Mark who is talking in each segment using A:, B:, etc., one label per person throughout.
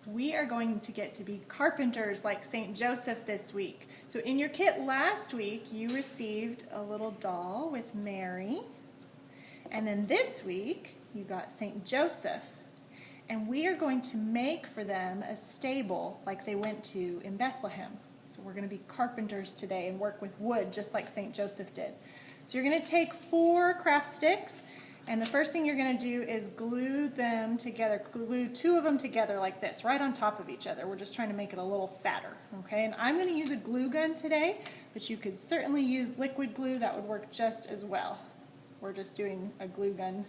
A: we are going to get to be carpenters like St. Joseph this week. So in your kit last week, you received a little doll with Mary. And then this week, you got St. Joseph. And we are going to make for them a stable like they went to in Bethlehem. So we're going to be carpenters today and work with wood just like St. Joseph did. So you're going to take 4 craft sticks, and the first thing you're going to do is glue them together. Glue 2 of them together like this, right on top of each other. We're just trying to make it a little fatter, okay? And I'm going to use a glue gun today, but you could certainly use liquid glue. That would work just as well. We're just doing a glue gun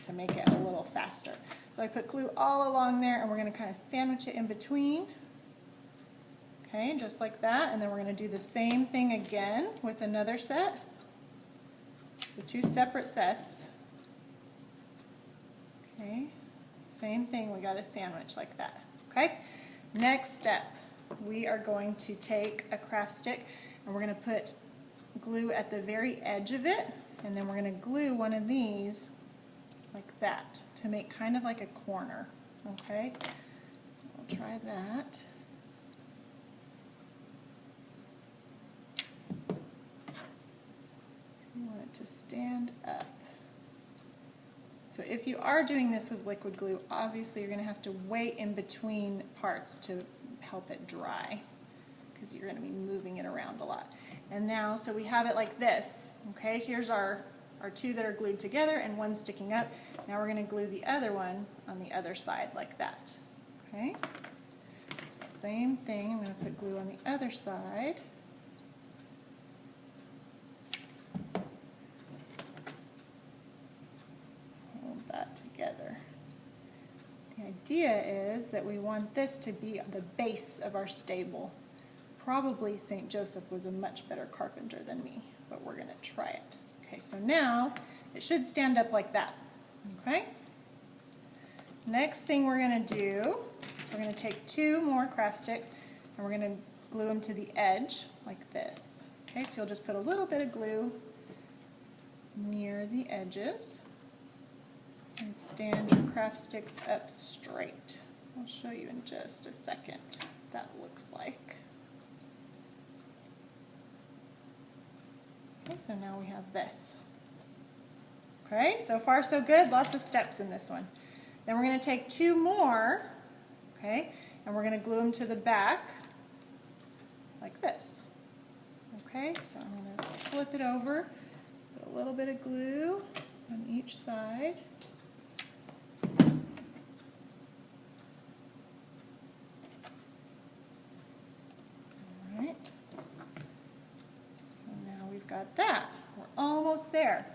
A: to make it a little faster. So I put glue all along there, and we're going to kind of sandwich it in between. Okay, just like that, and then we're going to do the same thing again with another set. So 2 separate sets. Okay, same thing, we got a sandwich like that. Okay, next step, we are going to take a craft stick and we're going to put glue at the very edge of it, and then we're going to glue one of these like that to make kind of like a corner. Okay, so we'll try that. You want it to stand up. So if you are doing this with liquid glue, obviously you're going to have to wait in between parts to help it dry, because you're going to be moving it around a lot. And now, so we have it like this. Okay, here's our 2 that are glued together and 1 sticking up. Now we're going to glue the other one on the other side like that. Okay, so same thing, I'm going to put glue on the other side. Together. The idea is that we want this to be the base of our stable. Probably St. Joseph was a much better carpenter than me, but we're going to try it. Okay, so now it should stand up like that. Okay? Next thing we're going to do, we're going to take 2 more craft sticks and we're going to glue them to the edge like this. Okay, so you'll just put a little bit of glue near the edges and stand your craft sticks up straight. I'll show you in just a second what that looks like. Okay, so now we have this. Okay, so far so good. Lots of steps in this one. Then we're going to take 2 more, okay, and we're going to glue them to the back like this. Okay, so I'm going to flip it over, put a little bit of glue on each side. Got that. We're almost there.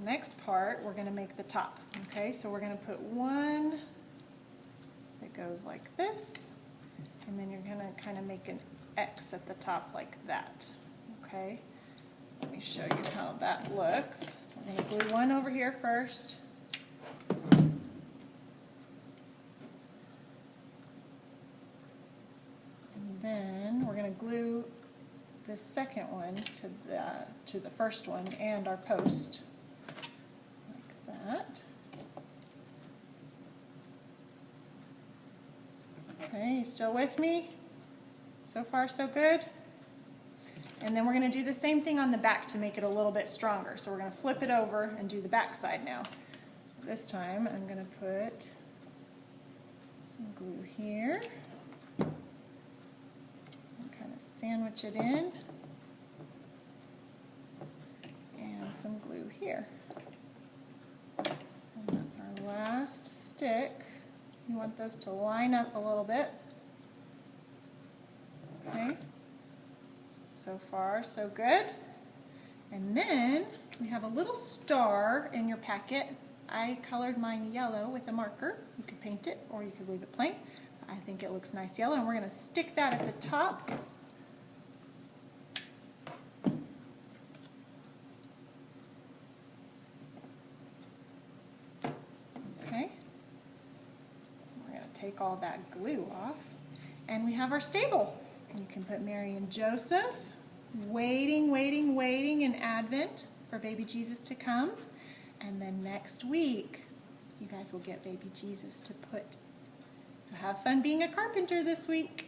A: Next part, we're going to make the top. Okay, so we're going to put 1 that goes like this, and then you're going to kind of make an X at the top like that. Okay, let me show you how that looks. So we're going to glue 1 over here first. And then we're going to glue the second one to the first one and our post like that. Okay, you still with me? So far so good? And then we're going to do the same thing on the back to make it a little bit stronger. So we're going to flip it over and do the back side now. So this time I'm going to put some glue here. Sandwich it in, and some glue here. And that's our last stick. You want those to line up a little bit. Okay, so far so good. And then we have a little star in your packet. I colored mine yellow with a marker. You could paint it or you could leave it plain. I think it looks nice yellow, and we're going to stick that at the top. Take all that glue off, and we have our stable. And you can put Mary and Joseph waiting in Advent for baby Jesus to come, and then next week you guys will get baby Jesus to put So have fun being a carpenter this week.